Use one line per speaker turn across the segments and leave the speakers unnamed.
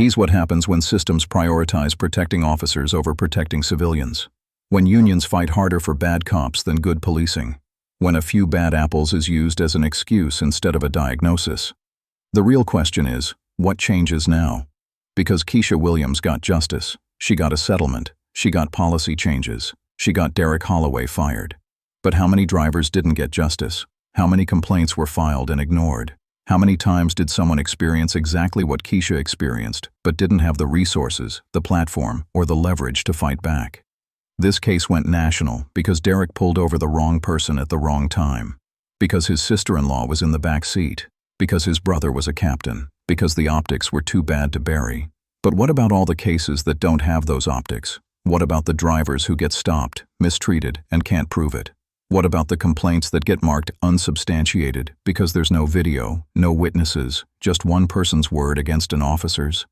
He's what happens when systems prioritize protecting officers over protecting civilians. When unions fight harder for bad cops than good policing. When a few bad apples is used as an excuse instead of a diagnosis. The real question is, what changes now? Because Keisha Williams got justice, she got a settlement, she got policy changes, she got Derek Holloway fired. But how many drivers didn't get justice? How many complaints were filed and ignored? How many times did someone experience exactly what Keisha experienced, but didn't have the resources, the platform, or the leverage to fight back? This case went national because Derek pulled over the wrong person at the wrong time. Because his sister-in-law was in the back seat. Because his brother was a captain. Because the optics were too bad to bury. But what about all the cases that don't have those optics? What about the drivers who get stopped, mistreated, and can't prove it? What about the complaints that get marked unsubstantiated because there's no video, no witnesses, just one person's word against an officer's?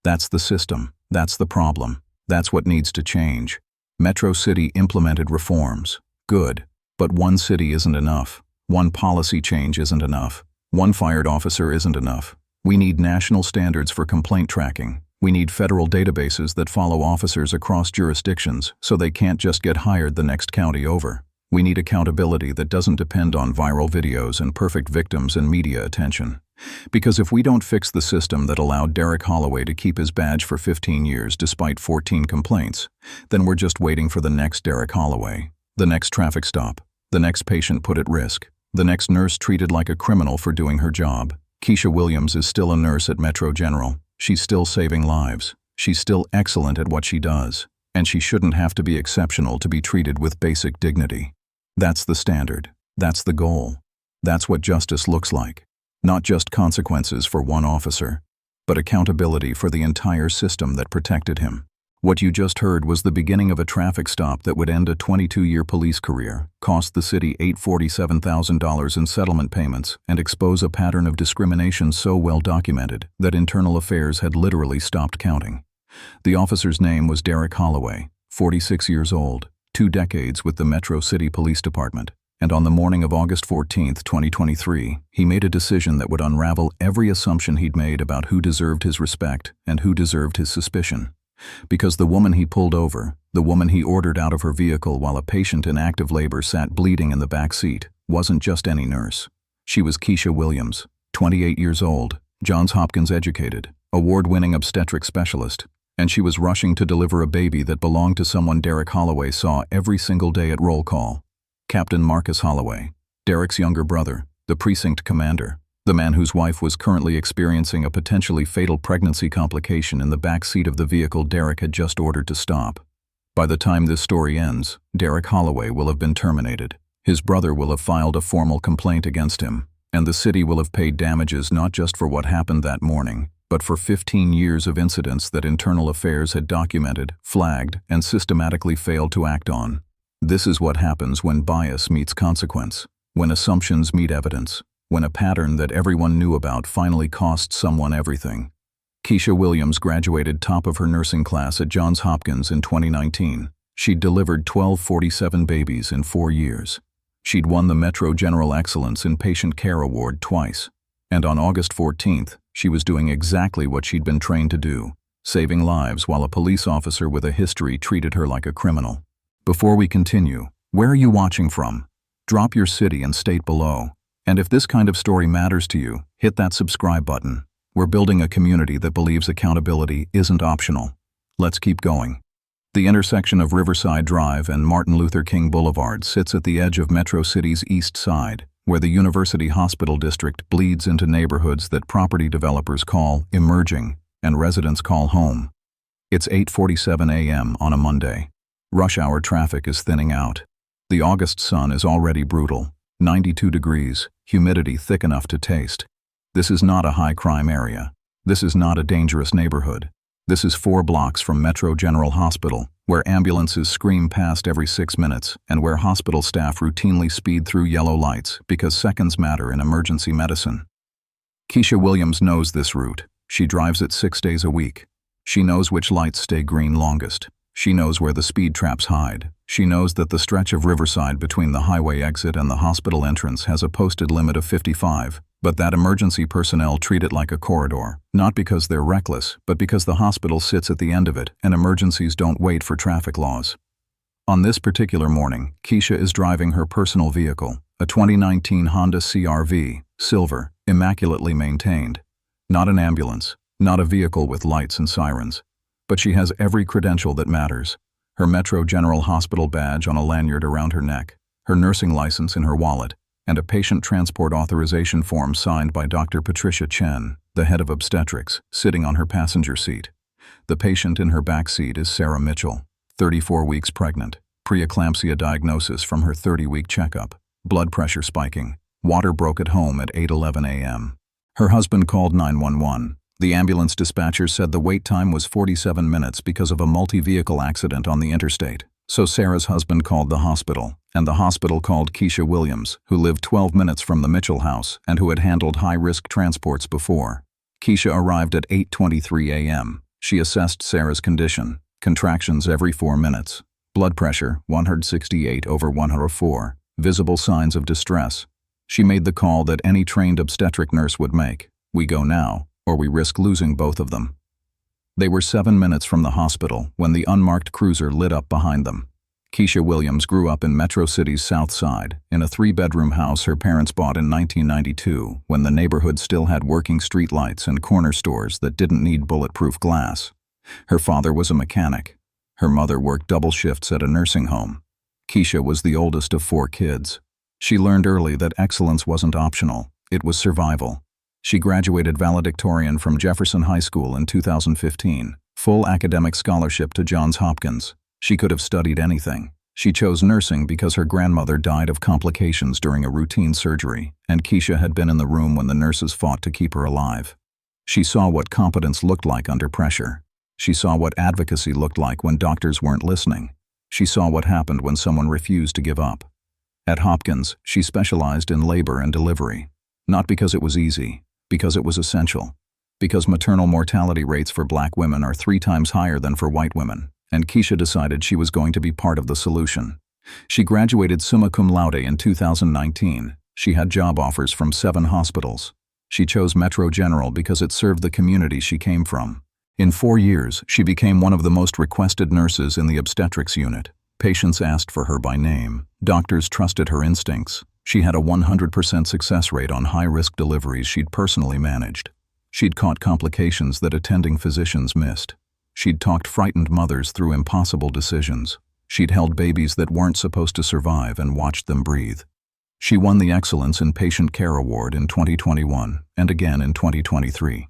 That's the system. That's the problem. That's what needs to change. Metro City implemented reforms. Good. But one city isn't enough. One policy change isn't enough. One fired officer isn't enough. We need national standards for complaint tracking. We need federal databases that follow officers across jurisdictions so they can't just get hired the next county over. We need accountability that doesn't depend on viral videos and perfect victims and media attention. Because if we don't fix the system that allowed Derek Holloway to keep his badge for 15 years despite 14 complaints, then we're just waiting for the next Derek Holloway, the next traffic stop, the next patient put at risk, the next nurse treated like a criminal for doing her job. Keisha Williams is still a nurse at Metro General. She's still saving lives. She's still excellent at what she does. And she shouldn't have to be exceptional to be treated with basic dignity. That's the standard. That's the goal. That's what justice looks like. Not just consequences for one officer, but accountability for the entire system that protected him. What you just heard was the beginning of a traffic stop that would end a 22-year police career, cost the city $847,000 in settlement payments, and expose a pattern of discrimination so well documented that Internal Affairs had literally stopped counting. The officer's name was Derek Holloway, 46 years old, 2 decades with the Metro City Police Department. And on the morning of August 14, 2023, he made a decision that would unravel every assumption he'd made about who deserved his respect and who deserved his suspicion. Because the woman he pulled over, the woman he ordered out of her vehicle while a patient in active labor sat bleeding in the back seat, wasn't just any nurse. She was Keisha Williams, 28 years old, Johns Hopkins-educated, award-winning obstetric specialist, and she was rushing to deliver a baby that belonged to someone Derek Holloway saw every single day at roll call. Captain Marcus Holloway, Derek's younger brother, the precinct commander, the man whose wife was currently experiencing a potentially fatal pregnancy complication in the back seat of the vehicle Derek had just ordered to stop. By the time this story ends, Derek Holloway will have been terminated. His brother will have filed a formal complaint against him, and the city will have paid damages not just for what happened that morning, but for 15 years of incidents that Internal Affairs had documented, flagged, and systematically failed to act on. This is what happens when bias meets consequence, when assumptions meet evidence, when a pattern that everyone knew about finally costs someone everything. Keisha Williams graduated top of her nursing class at Johns Hopkins in 2019. She'd delivered 1247 babies in 4 years. She'd won the Metro General Excellence in Patient Care Award twice. And on August 14th, she was doing exactly what she'd been trained to do, saving lives while a police officer with a history treated her like a criminal. Before we continue, where are you watching from? Drop your city and state below. And if this kind of story matters to you, hit that subscribe button. We're building a community that believes accountability isn't optional. Let's keep going. The intersection of Riverside Drive and Martin Luther King Boulevard sits at the edge of Metro City's east side, where the University Hospital District bleeds into neighborhoods that property developers call emerging and residents call home. It's 8:47 a.m. on a Monday. Rush hour traffic is thinning out. The August sun is already brutal, 92 degrees, humidity thick enough to taste. This is not a high-crime area. This is not a dangerous neighborhood. This is 4 blocks from Metro General Hospital, where ambulances scream past every 6 minutes and where hospital staff routinely speed through yellow lights because seconds matter in emergency medicine. Keisha Williams knows this route. She drives it 6 days a week. She knows which lights stay green longest. She knows where the speed traps hide. She knows that the stretch of Riverside between the highway exit and the hospital entrance has a posted limit of 55, But that emergency personnel treat it like a corridor, not because they're reckless, but because the hospital sits at the end of it and emergencies don't wait for traffic laws. On this particular morning, Keisha is driving her personal vehicle, a 2019 Honda CR-V, silver, immaculately maintained. Not an ambulance, not a vehicle with lights and sirens. But she has every credential that matters. Her Metro General Hospital badge on a lanyard around her neck, her nursing license in her wallet, and a patient transport authorization form signed by Dr. Patricia Chen, the head of obstetrics, sitting on her passenger seat. The patient in her back seat is Sarah Mitchell, 34 weeks pregnant, preeclampsia diagnosis from her 30-week checkup, blood pressure spiking, water broke at home at 8:11 a.m. Her husband called 911. The ambulance dispatcher said the wait time was 47 minutes because of a multi-vehicle accident on the interstate. So Sarah's husband called the hospital, and the hospital called Keisha Williams, who lived 12 minutes from the Mitchell house and who had handled high-risk transports before. Keisha arrived at 8:23 a.m. She assessed Sarah's condition, contractions every 4 minutes, blood pressure 168/104, visible signs of distress. She made the call that any trained obstetric nurse would make: we go now, or we risk losing both of them. They were 7 minutes from the hospital when the unmarked cruiser lit up behind them. Keisha Williams grew up in Metro City's South Side, in a 3-bedroom house her parents bought in 1992 when the neighborhood still had working streetlights and corner stores that didn't need bulletproof glass. Her father was a mechanic. Her mother worked double shifts at a nursing home. Keisha was the oldest of 4 kids. She learned early that excellence wasn't optional, it was survival. She graduated valedictorian from Jefferson High School in 2015, full academic scholarship to Johns Hopkins. She could have studied anything. She chose nursing because her grandmother died of complications during a routine surgery, and Keisha had been in the room when the nurses fought to keep her alive. She saw what competence looked like under pressure. She saw what advocacy looked like when doctors weren't listening. She saw what happened when someone refused to give up. At Hopkins, she specialized in labor and delivery. Not because it was easy, because it was essential. Because maternal mortality rates for Black women are 3 times higher than for white women, and Keisha decided she was going to be part of the solution. She graduated summa cum laude in 2019. She had job offers from 7 hospitals. She chose Metro General because it served the community she came from. In 4 years, she became one of the most requested nurses in the obstetrics unit. Patients asked for her by name. Doctors trusted her instincts. She had a 100% success rate on high-risk deliveries she'd personally managed. She'd caught complications that attending physicians missed. She'd talked frightened mothers through impossible decisions. She'd held babies that weren't supposed to survive and watched them breathe. She won the Excellence in Patient Care Award in 2021 and again in 2023.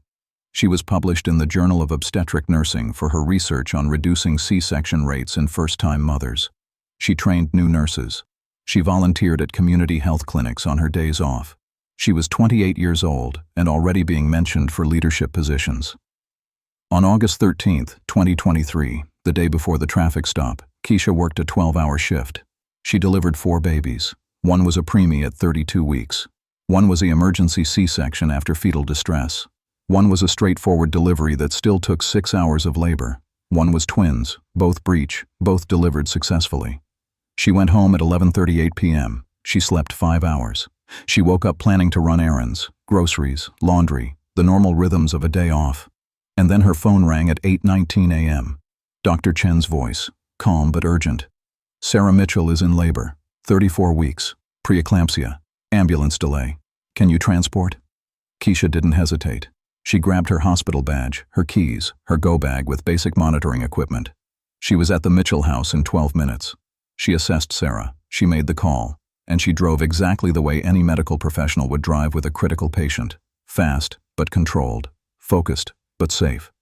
She was published in the Journal of Obstetric Nursing for her research on reducing C-section rates in first-time mothers. She trained new nurses. She volunteered at community health clinics on her days off. She was 28 years old and already being mentioned for leadership positions. On August 13, 2023, the day before the traffic stop, Keisha worked a 12-hour shift. She delivered 4 babies. One was a preemie at 32 weeks. One was the emergency C-section after fetal distress. One was a straightforward delivery that still took 6 hours of labor. One was twins, both breech, both delivered successfully. She went home at 11:38 p.m. She slept 5 hours. She woke up planning to run errands, groceries, laundry, the normal rhythms of a day off. And then her phone rang at 8:19 a.m. Dr. Chen's voice, calm but urgent. Sarah Mitchell is in labor, 34 weeks, preeclampsia, ambulance delay. Can you transport? Keisha didn't hesitate. She grabbed her hospital badge, her keys, her go bag with basic monitoring equipment. She was at the Mitchell house in 12 minutes. She assessed Sarah, she made the call, and she drove exactly the way any medical professional would drive with a critical patient, fast but controlled, focused but safe.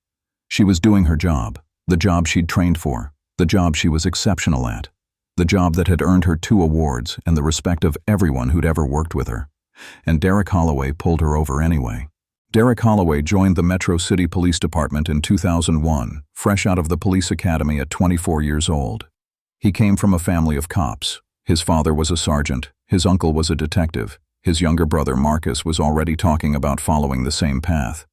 She was doing her job, the job she'd trained for, the job she was exceptional at, the job that had earned her 2 awards and the respect of everyone who'd ever worked with her. And Derek Holloway pulled her over anyway. Derek Holloway joined the Metro City Police Department in 2001, fresh out of the police academy at 24 years old. He came from a family of cops. His father was a sergeant, his uncle was a detective, his younger brother Marcus was already talking about following the same path.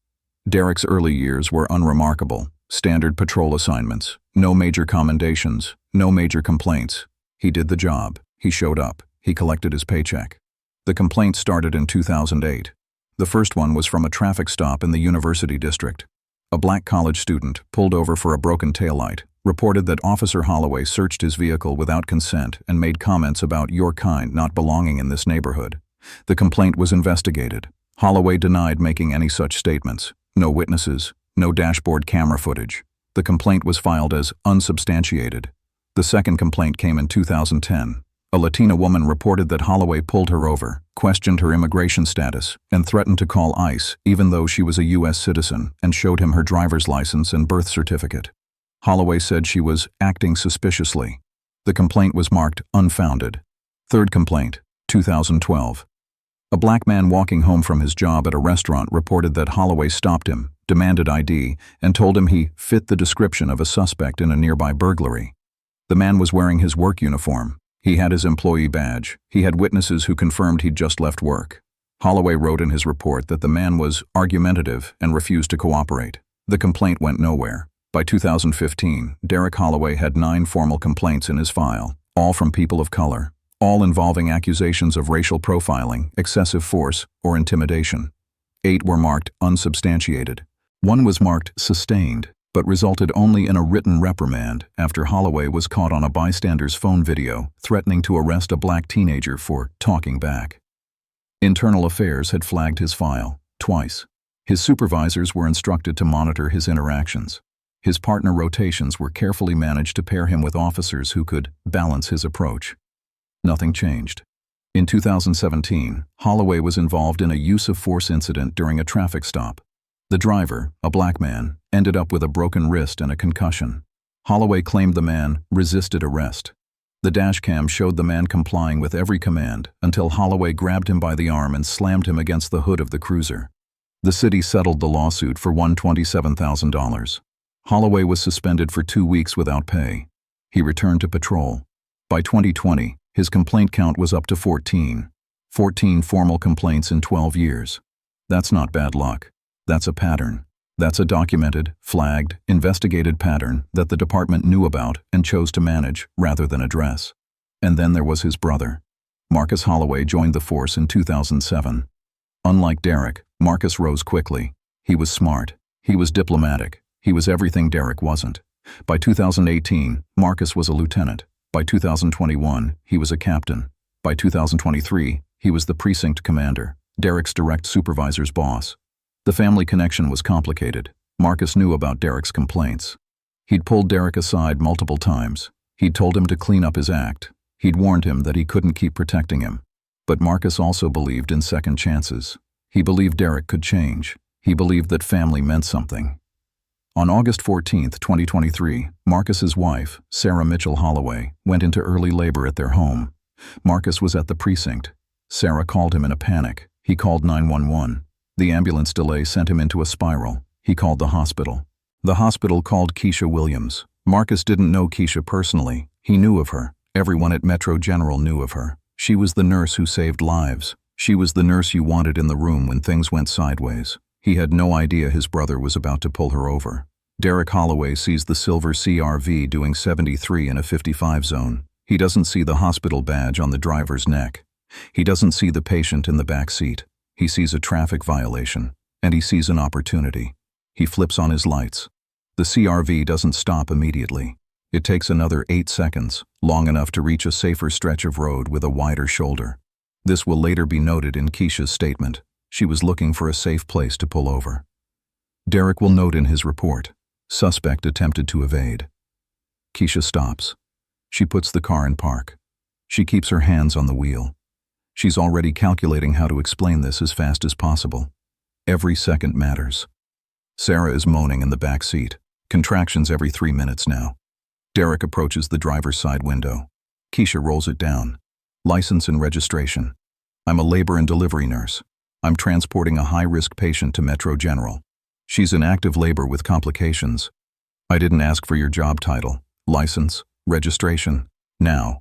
Derek's early years were unremarkable, standard patrol assignments, no major commendations, no major complaints. He did the job, he showed up, he collected his paycheck. The complaints started in 2008. The first one was from a traffic stop in the University District. A black college student, pulled over for a broken taillight, reported that Officer Holloway searched his vehicle without consent and made comments about your kind not belonging in this neighborhood. The complaint was investigated. Holloway denied making any such statements. No witnesses, no dashboard camera footage. The complaint was filed as unsubstantiated. The second complaint came in 2010. A Latina woman reported that Holloway pulled her over, questioned her immigration status, and threatened to call ICE even though she was a U.S. citizen, and showed him her driver's license and birth certificate. Holloway said she was acting suspiciously. The complaint was marked unfounded. Third complaint, 2012. A black man walking home from his job at a restaurant reported that Holloway stopped him, demanded ID, and told him he fit the description of a suspect in a nearby burglary. The man was wearing his work uniform. He had his employee badge. He had witnesses who confirmed he'd just left work. Holloway wrote in his report that the man was argumentative and refused to cooperate. The complaint went nowhere. By 2015, Derek Holloway had 9 formal complaints in his file, all from people of color, all involving accusations of racial profiling, excessive force, or intimidation. 8 were marked unsubstantiated. 1 was marked sustained, but resulted only in a written reprimand after Holloway was caught on a bystander's phone video threatening to arrest a black teenager for talking back. Internal Affairs had flagged his file twice. His supervisors were instructed to monitor his interactions. His partner rotations were carefully managed to pair him with officers who could balance his approach. Nothing changed. In 2017, Holloway was involved in a use-of-force incident during a traffic stop. The driver, a black man, ended up with a broken wrist and a concussion. Holloway claimed the man resisted arrest. The dashcam showed the man complying with every command until Holloway grabbed him by the arm and slammed him against the hood of the cruiser. The city settled the lawsuit for $127,000. Holloway was suspended for 2 weeks without pay. He returned to patrol. By 2020, his complaint count was up to 14. 14 formal complaints in 12 years. That's not bad luck. That's a pattern. That's a documented, flagged, investigated pattern that the department knew about and chose to manage rather than address. And then there was his brother. Marcus Holloway joined the force in 2007. Unlike Derek, Marcus rose quickly. He was smart. He was diplomatic. He was everything Derek wasn't. By 2018, Marcus was a lieutenant. By 2021, he was a captain. By 2023, he was the precinct commander, Derek's direct supervisor's boss. The family connection was complicated. Marcus knew about Derek's complaints. He'd pulled Derek aside multiple times. He'd told him to clean up his act. He'd warned him that he couldn't keep protecting him. But Marcus also believed in second chances. He believed Derek could change. He believed that family meant something. On August 14, 2023, Marcus's wife, Sarah Mitchell Holloway, went into early labor at their home. Marcus was at the precinct. Sarah called him in a panic. He called 911. The ambulance delay sent him into a spiral. He called the hospital. The hospital called Keisha Williams. Marcus didn't know Keisha personally. He knew of her. Everyone at Metro General knew of her. She was the nurse who saved lives. She was the nurse you wanted in the room when things went sideways. He had no idea his brother was about to pull her over. Derek Holloway sees the silver CRV doing 73 in a 55 zone. He doesn't see the hospital badge on the driver's neck. He doesn't see the patient in the back seat. He sees a traffic violation, and he sees an opportunity. He flips on his lights. The CRV doesn't stop immediately. It takes another 8 seconds, long enough to reach a safer stretch of road with a wider shoulder. This will later be noted in Keisha's statement. She was looking for a safe place to pull over. Derek will note in his report, suspect attempted to evade. Keisha stops. She puts the car in park. She keeps her hands on the wheel. She's already calculating how to explain this as fast as possible. Every second matters. Sarah is moaning in the back seat. Contractions every 3 minutes now. Derek approaches the driver's side window. Keisha rolls it down. License and registration. I'm a labor and delivery nurse. I'm transporting a high-risk patient to Metro General. She's in active labor with complications. I didn't ask for your job title. License, registration, now.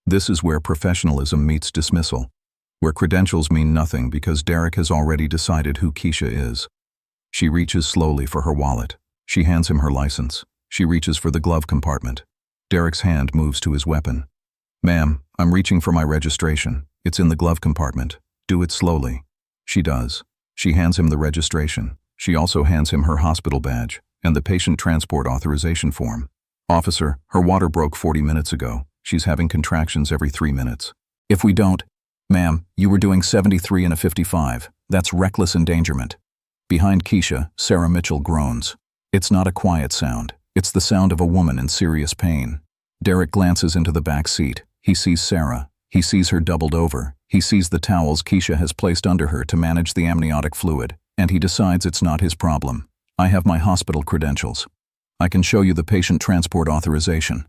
This is where professionalism meets dismissal, where credentials mean nothing because Derek has already decided who Keisha is. She reaches slowly for her wallet. She hands him her license. She reaches for the glove compartment. Derek's hand moves to his weapon. Ma'am, I'm reaching for my registration. It's in the glove compartment. Do it slowly. She does. She hands him the registration. She also hands him her hospital badge and the patient transport authorization form. Officer, her water broke 40 minutes ago. She's having contractions every 3 minutes. If we don't... Ma'am, you were doing 73 and a 55. That's reckless endangerment. Behind Keisha, Sarah Mitchell groans. It's not a quiet sound. It's the sound of a woman in serious pain. Derek glances into the back seat. He sees Sarah. He sees her doubled over. He sees the towels Keisha has placed under her to manage the amniotic fluid, and he decides it's not his problem. I have my hospital credentials. I can show you the patient transport authorization.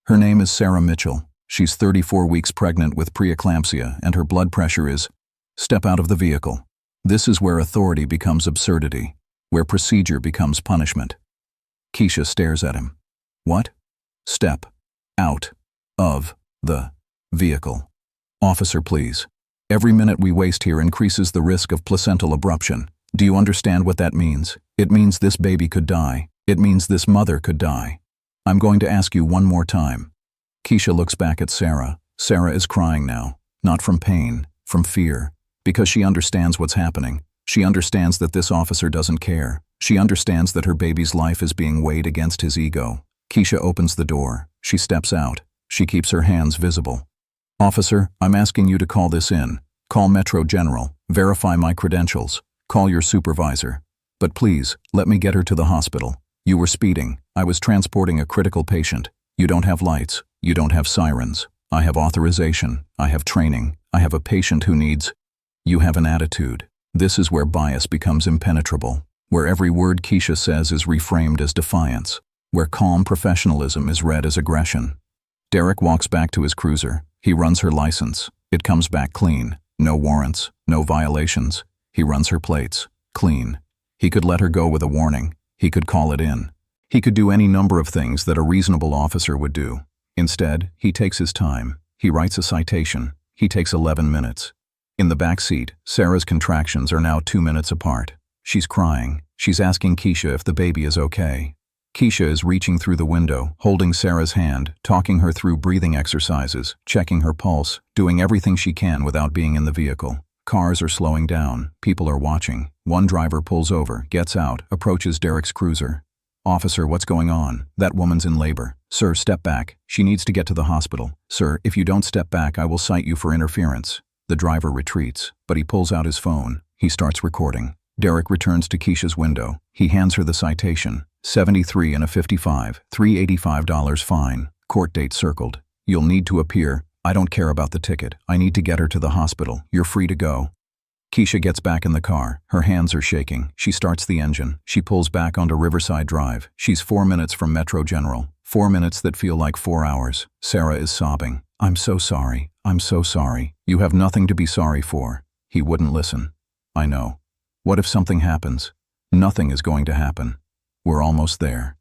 Her name is Sarah Mitchell. She's 34 weeks pregnant with preeclampsia, and her blood pressure is... Step out of the vehicle. This is where authority becomes absurdity, where procedure becomes punishment. Keisha stares at him. What? Step out of the vehicle. Officer, please. Every minute we waste here increases the risk of placental abruption. Do you understand what that means? It means this baby could die. It means this mother could die. I'm going to ask you one more time. Keisha looks back at Sarah. Sarah is crying now, not from pain, from fear, because she understands what's happening. She understands that this officer doesn't care. She understands that her baby's life is being weighed against his ego. Keisha opens the door. She steps out. She keeps her hands visible. Officer, I'm asking you to call this in. Call Metro General. Verify my credentials. Call your supervisor. But please, let me get her to the hospital. You were speeding. I was transporting a critical patient. You don't have lights. You don't have sirens. I have authorization. I have training. I have a patient who needs... You have an attitude. This is where bias becomes impenetrable, where every word Keisha says is reframed as defiance, where calm professionalism is read as aggression. Derek walks back to his cruiser. He runs her license. It comes back clean. No warrants, no violations. He runs her plates. Clean. He could let her go with a warning. He could call it in. He could do any number of things that a reasonable officer would do. Instead, he takes his time. He writes a citation. He takes 11 minutes. In the back seat, Sarah's contractions are now 2 minutes apart. She's crying. She's asking Keisha if the baby is okay. Keisha is reaching through the window, holding Sarah's hand, talking her through breathing exercises, checking her pulse, doing everything she can without being in the vehicle. Cars are slowing down. People are watching. One driver pulls over, gets out, approaches Derek's cruiser. Officer, what's going on? That woman's in labor. Sir, step back. She needs to get to the hospital. Sir, if you don't step back, I will cite you for interference. The driver retreats, but he pulls out his phone. He starts recording. Derek returns to Keisha's window. He hands her the citation. 73 and a 55, $385 fine. Court date circled. You'll need to appear. I don't care about the ticket. I need to get her to the hospital. You're free to go. Keisha gets back in the car. Her hands are shaking. She starts the engine. She pulls back onto Riverside Drive. She's 4 minutes from Metro General. 4 minutes that feel like 4 hours. Sarah is sobbing. I'm so sorry. I'm so sorry. You have nothing to be sorry for. He wouldn't listen. I know. What if something happens? Nothing is going to happen. We're almost there.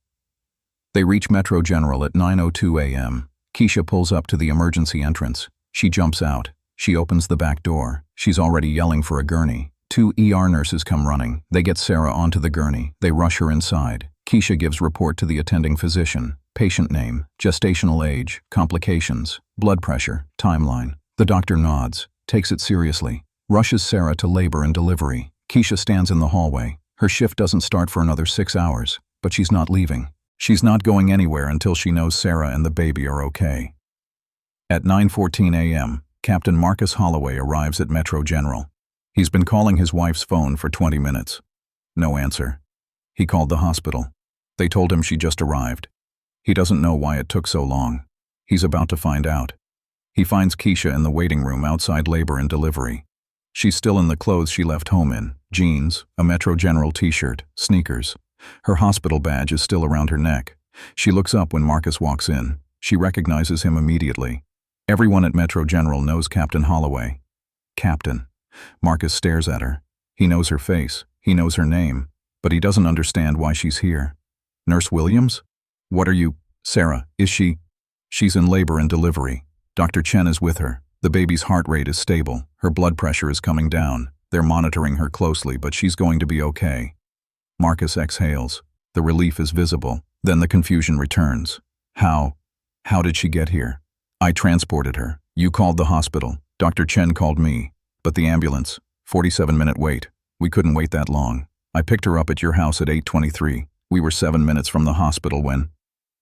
They reach Metro General at 9:02 a.m. Keisha pulls up to the emergency entrance. She jumps out. She opens the back door. She's already yelling for a gurney. 2 ER nurses come running. They get Sarah onto the gurney. They rush her inside. Keisha gives report to the attending physician. Patient name, gestational age, complications, blood pressure, timeline. The doctor nods, takes it seriously, rushes Sarah to labor and delivery. Keisha stands in the hallway. Her shift doesn't start for another 6 hours, but she's not leaving. She's not going anywhere until she knows Sarah and the baby are okay. At 9:14 a.m., Captain Marcus Holloway arrives at Metro General. He's been calling his wife's phone for 20 minutes. No answer. He called the hospital. They told him she just arrived. He doesn't know why it took so long. He's about to find out. He finds Keisha in the waiting room outside labor and delivery. She's still in the clothes she left home in, jeans, a Metro General t-shirt, sneakers. Her hospital badge is still around her neck. She looks up when Marcus walks in. She recognizes him immediately. Everyone at Metro General knows Captain Holloway. Captain. Marcus stares at her. He knows her face. He knows her name. But he doesn't understand why she's here. Nurse Williams? What are you... Sarah, is she... She's in labor and delivery. Dr. Chen is with her. The baby's heart rate is stable. Her blood pressure is coming down. They're monitoring her closely, but she's going to be okay. Marcus exhales. The relief is visible. Then the confusion returns. How did she get here? I transported her. You called the hospital. Dr. Chen called me. But the ambulance, 47-minute wait. We couldn't wait that long. I picked her up at your house at 8:23. We were 7 minutes from the hospital when...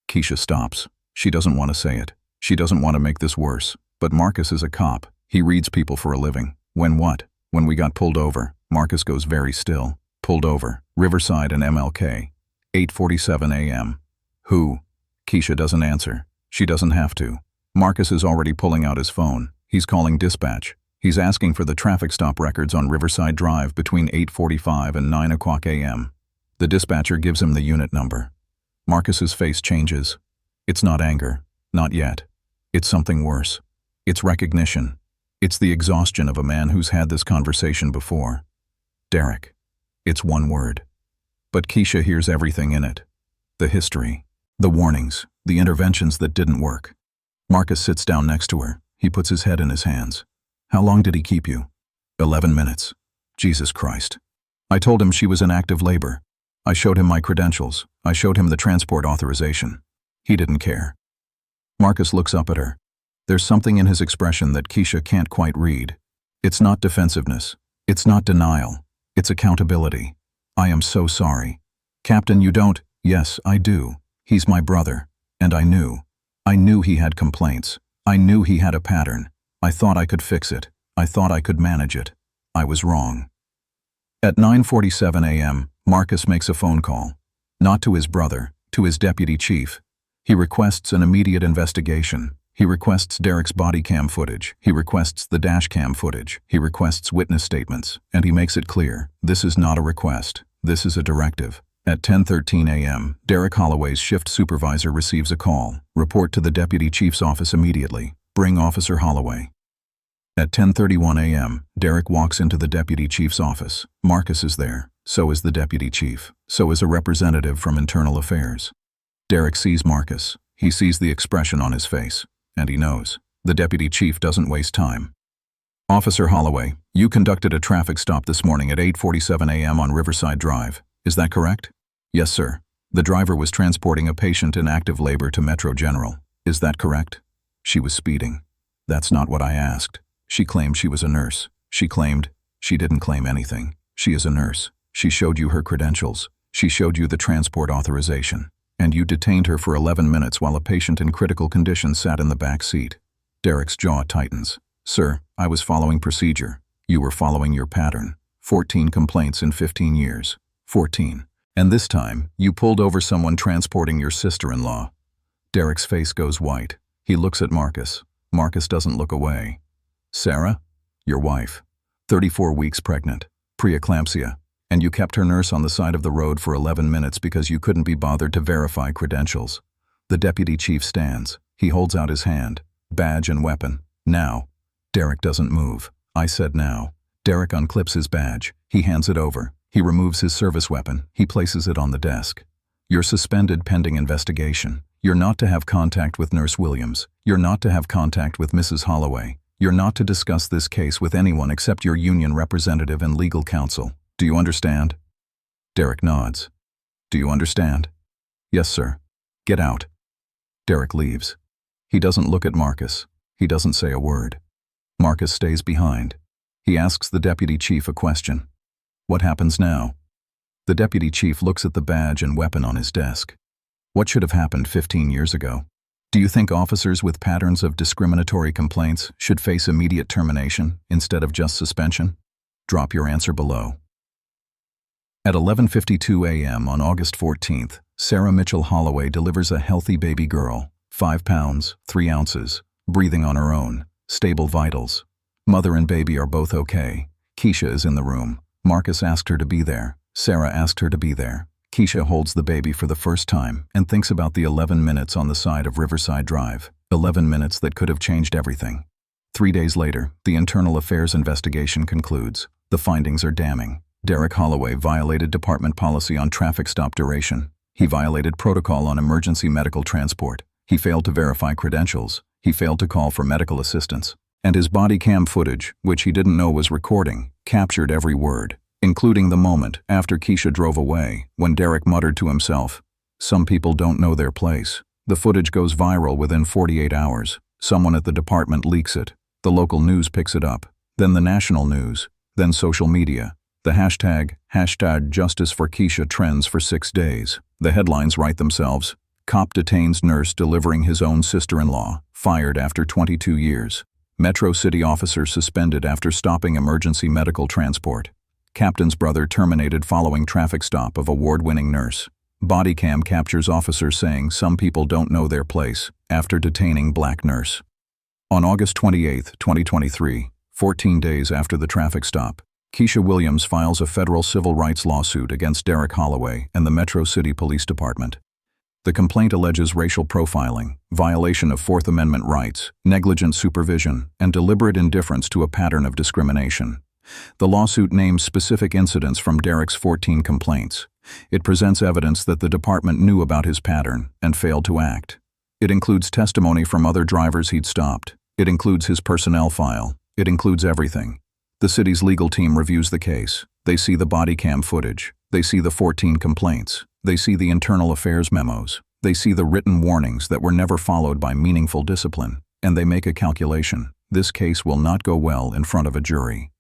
Keisha stops. She doesn't want to say it. She doesn't want to make this worse. But Marcus is a cop. He reads people for a living. When what? When we got pulled over. Marcus goes very still. Pulled over. Riverside and MLK. 8:47 a.m. Who? Keisha doesn't answer. She doesn't have to. Marcus is already pulling out his phone. He's calling dispatch. He's asking for the traffic stop records on Riverside Drive between 8:45 and 9 o'clock a.m. The dispatcher gives him the unit number. Marcus's face changes. It's not anger. Not yet. It's something worse. It's recognition. It's the exhaustion of a man who's had this conversation before. Derek. It's one word. But Keisha hears everything in it. The history. The warnings. The interventions that didn't work. Marcus sits down next to her. He puts his head in his hands. How long did he keep you? 11 minutes. Jesus Christ. I told him she was in active labor. I showed him my credentials. I showed him the transport authorization. He didn't care. Marcus looks up at her. There's something in his expression that Keisha can't quite read. It's not defensiveness. It's not denial. It's accountability. I am so sorry. Captain, you don't... Yes, I do. He's my brother. And I knew. I knew he had complaints. I knew he had a pattern. I thought I could fix it. I thought I could manage it. I was wrong. At 9:47 a.m., Marcus makes a phone call. Not to his brother, to his deputy chief. He requests an immediate investigation. He requests Derek's body cam footage. He requests the dash cam footage. He requests witness statements. And he makes it clear, this is not a request. This is a directive. At 10:13 a.m., Derek Holloway's shift supervisor receives a call. Report to the deputy chief's office immediately. Bring Officer Holloway. At 10:31 a.m., Derek walks into the deputy chief's office. Marcus is there. So is the deputy chief. So is a representative from Internal Affairs. Derek sees Marcus. He sees the expression on his face. And he knows. The deputy chief doesn't waste time. Officer Holloway, you conducted a traffic stop this morning at 8:47 a.m. on Riverside Drive. Is that correct? Yes, sir. The driver was transporting a patient in active labor to Metro General. Is that correct? She was speeding. That's not what I asked. She claimed she was a nurse. She claimed. She didn't claim anything. She is a nurse. She showed you her credentials. She showed you the transport authorization. And you detained her for 11 minutes while a patient in critical condition sat in the back seat. Derek's jaw tightens. Sir, I was following procedure. You were following your pattern. 14 complaints in 15 years. 14. And this time, you pulled over someone transporting your sister-in-law. Derek's face goes white. He looks at Marcus. Marcus doesn't look away. Sarah? Your wife. 34 weeks pregnant. Preeclampsia. And you kept her nurse on the side of the road for 11 minutes because you couldn't be bothered to verify credentials. The deputy chief stands. He holds out his hand. Badge and weapon. Now. Derek doesn't move. I said now. Derek unclips his badge. He hands it over. He removes his service weapon. He places it on the desk. You're suspended pending investigation. You're not to have contact with Nurse Williams. You're not to have contact with Mrs. Holloway. You're not to discuss this case with anyone except your union representative and legal counsel. Do you understand? Derek nods. Do you understand? Yes, sir. Get out. Derek leaves. He doesn't look at Marcus. He doesn't say a word. Marcus stays behind. He asks the deputy chief a question. What happens now? The deputy chief looks at the badge and weapon on his desk. What should have happened 15 years ago? Do you think officers with patterns of discriminatory complaints should face immediate termination instead of just suspension? Drop your answer below. At 11:52 a.m. on August 14th, Sarah Mitchell Holloway delivers a healthy baby girl, 5 pounds, 3 ounces, breathing on her own, stable vitals. Mother and baby are both okay. Keisha is in the room. Marcus asked her to be there. Sarah asked her to be there. Keisha holds the baby for the first time and thinks about the 11 minutes on the side of Riverside Drive. 11 minutes that could have changed everything. 3 days later, the Internal Affairs investigation concludes. The findings are damning. Derek Holloway violated department policy on traffic stop duration. He violated protocol on emergency medical transport. He failed to verify credentials. He failed to call for medical assistance. And his body cam footage, which he didn't know was recording, captured every word, including the moment after Keisha drove away, when Derek muttered to himself, "Some people don't know their place." The footage goes viral within 48 hours. Someone at the department leaks it. The local news picks it up. Then the national news. Then social media. The hashtag Justice for Keisha trends for 6 days. The headlines write themselves. Cop detains nurse delivering his own sister-in-law, fired after 22 years. Metro City officer suspended after stopping emergency medical transport. Captain's brother terminated following traffic stop of award-winning nurse. Body cam captures officer saying some people don't know their place after detaining black nurse. On August 28, 2023, 14 days after the traffic stop, Keisha Williams files a federal civil rights lawsuit against Derek Holloway and the Metro City Police Department. The complaint alleges racial profiling, violation of Fourth Amendment rights, negligent supervision, and deliberate indifference to a pattern of discrimination. The lawsuit names specific incidents from Derek's 14 complaints. It presents evidence that the department knew about his pattern and failed to act. It includes testimony from other drivers he'd stopped. It includes his personnel file. It includes everything. The city's legal team reviews the case. They see the body cam footage. They see the 14 complaints. They see the internal affairs memos. They see the written warnings that were never followed by meaningful discipline. And they make a calculation. This case will not go well in front of a jury.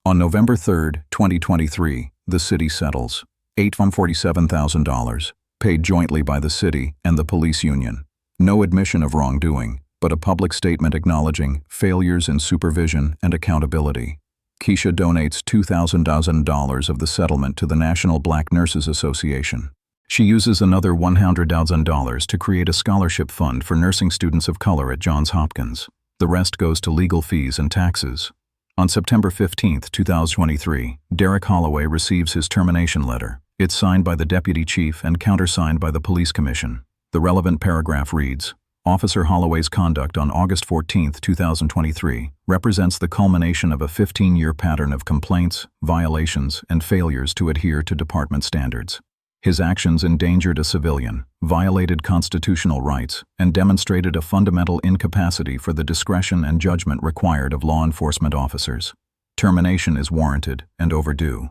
On November 3, 2023, the city settles $847,000, paid jointly by the city and the police union. No admission of wrongdoing, but a public statement acknowledging failures in supervision and accountability. Keisha donates $2,000 of the settlement to the National Black Nurses Association. She uses another $100,000 to create a scholarship fund for nursing students of color at Johns Hopkins. The rest goes to legal fees and taxes. On September 15, 2023, Derek Holloway receives his termination letter. It's signed by the deputy chief and countersigned by the police commission. The relevant paragraph reads, Officer Holloway's conduct on August 14, 2023, represents the culmination of a 15-year pattern of complaints, violations, and failures to adhere to department standards. His actions endangered a civilian, violated constitutional rights, and demonstrated a fundamental incapacity for the discretion and judgment required of law enforcement officers. Termination is warranted and overdue.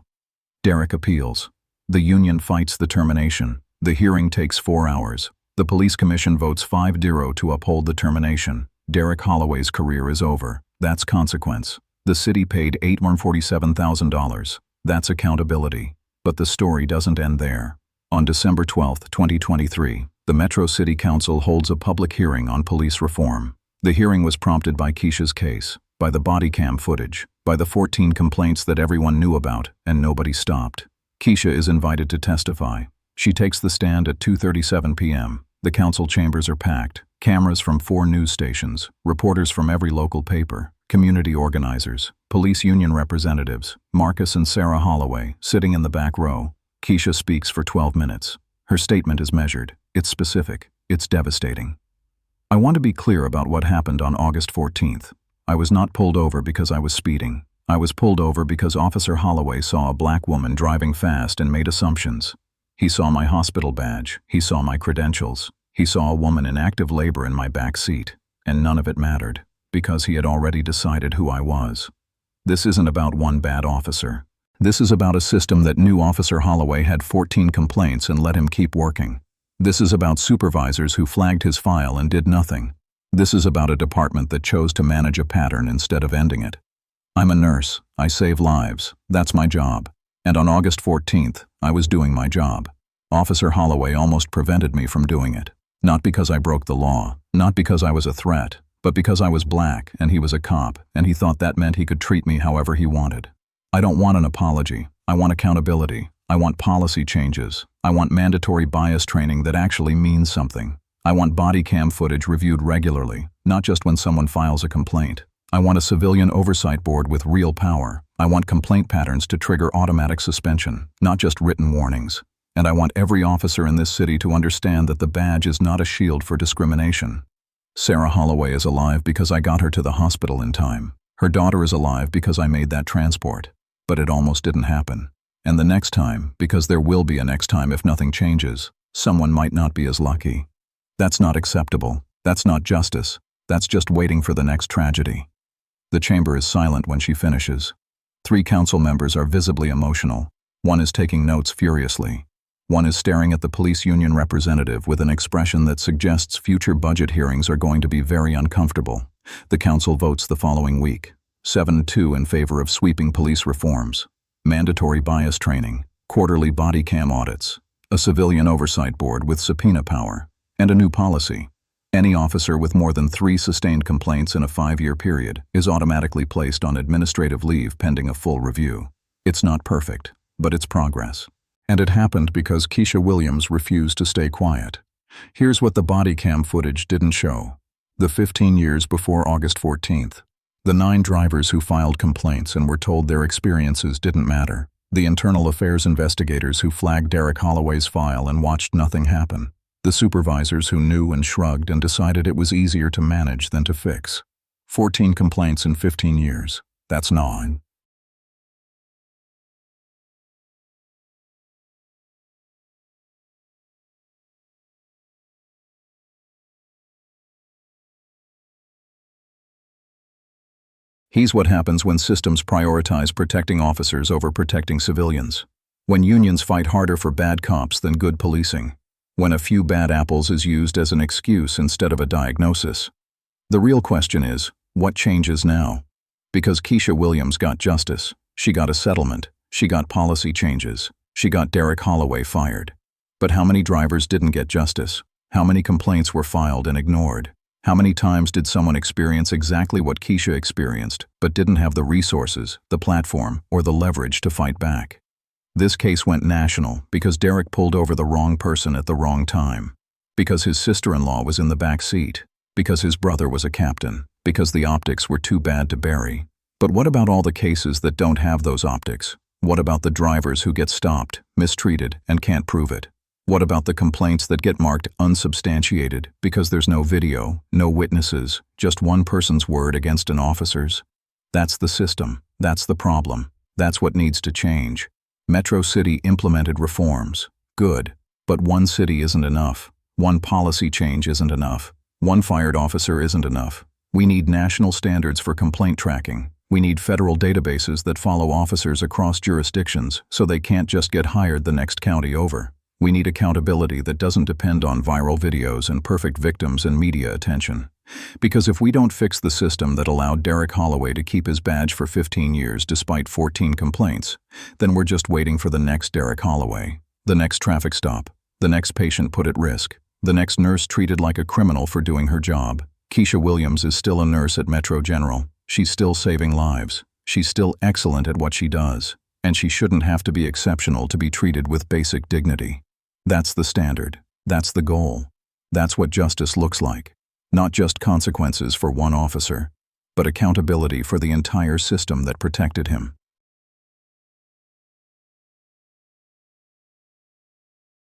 Derek appeals. The union fights the termination. The hearing takes 4 hours. The police commission votes 5-0 to uphold the termination. Derek Holloway's career is over. That's consequence. The city paid $847,000. That's accountability. But the story doesn't end there. On December 12, 2023, the Metro City Council holds a public hearing on police reform. The hearing was prompted by Keisha's case, by the body cam footage, by the 14 complaints that everyone knew about and nobody stopped. Keisha is invited to testify. She takes the stand at 2:37 p.m. The council chambers are packed. Cameras from 4 news stations, reporters from every local paper, community organizers, police union representatives, Marcus and Sarah Holloway, sitting in the back row. Keisha speaks for 12 minutes. Her statement is measured. It's specific. It's devastating. I want to be clear about what happened on August 14th. I was not pulled over because I was speeding. I was pulled over because Officer Holloway saw a black woman driving fast and made assumptions. He saw my hospital badge. He saw my credentials. He saw a woman in active labor in my back seat. And none of it mattered, because he had already decided who I was. This isn't about one bad officer. This is about a system that knew Officer Holloway had 14 complaints and let him keep working. This is about supervisors who flagged his file and did nothing. This is about a department that chose to manage a pattern instead of ending it. I'm a nurse. I save lives. That's my job. And on August 14th, I was doing my job. Officer Holloway almost prevented me from doing it. Not because I broke the law, not because I was a threat, but because I was black and he was a cop and he thought that meant he could treat me however he wanted. I don't want an apology. I want accountability. I want policy changes. I want mandatory bias training that actually means something. I want body cam footage reviewed regularly, not just when someone files a complaint. I want a civilian oversight board with real power. I want complaint patterns to trigger automatic suspension, not just written warnings. And I want every officer in this city to understand that the badge is not a shield for discrimination. Sarah Holloway is alive because I got her to the hospital in time. Her daughter is alive because I made that transport. But it almost didn't happen. And the next time, because there will be a next time if nothing changes, someone might not be as lucky. That's not acceptable. That's not justice. That's just waiting for the next tragedy. The chamber is silent when she finishes. 3 council members are visibly emotional. One is taking notes furiously. One is staring at the police union representative with an expression that suggests future budget hearings are going to be very uncomfortable. The council votes the following week. 7-2 in favor of sweeping police reforms. mandatory bias training, quarterly body cam audits, a civilian oversight board with subpoena power, and a new policy. Any officer with more than 3 sustained complaints in a 5-year period is automatically placed on administrative leave pending a full review. It's not perfect, but it's progress. And it happened because Keisha Williams refused to stay quiet. Here's what the body cam footage didn't show. The 15 years before August 14th. The 9 drivers who filed complaints and were told their experiences didn't matter. The internal affairs investigators who flagged Derek Holloway's file and watched nothing happen. The supervisors who knew and shrugged and decided it was easier to manage than to fix. 14 complaints in 15 years. That's gnawing. Here's what happens when systems prioritize protecting officers over protecting civilians. When unions fight harder for bad cops than good policing. When a few bad apples is used as an excuse instead of a diagnosis. The real question is, what changes now? Because Keisha Williams got justice, she got a settlement, she got policy changes, she got Derek Holloway fired. But how many drivers didn't get justice? How many complaints were filed and ignored? How many times did someone experience exactly what Keisha experienced, but didn't have the resources, the platform, or the leverage to fight back? This case went national because Derek pulled over the wrong person at the wrong time. Because his sister-in-law was in the back seat. Because his brother was a captain. Because the optics were too bad to bury. But what about all the cases that don't have those optics? What about the drivers who get stopped, mistreated, and can't prove it? What about the complaints that get marked unsubstantiated because there's no video, no witnesses, just one person's word against an officer's? That's the system. That's the problem. That's what needs to change. Metro City implemented reforms. Good. But one city isn't enough. One policy change isn't enough. One fired officer isn't enough. We need national standards for complaint tracking. We need federal databases that follow officers across jurisdictions so they can't just get hired the next county over. We need accountability that doesn't depend on viral videos and perfect victims and media attention. Because if we don't fix the system that allowed Derek Holloway to keep his badge for 15 years despite 14 complaints, then we're just waiting for the next Derek Holloway, the next traffic stop, the next patient put at risk, the next nurse treated like a criminal for doing her job. Keisha Williams is still a nurse at Metro General. She's still saving lives. She's still excellent at what she does. And she shouldn't have to be exceptional to be treated with basic dignity. That's the standard. That's the goal. That's what justice looks like. Not just consequences for one officer, but accountability for the entire system that protected him.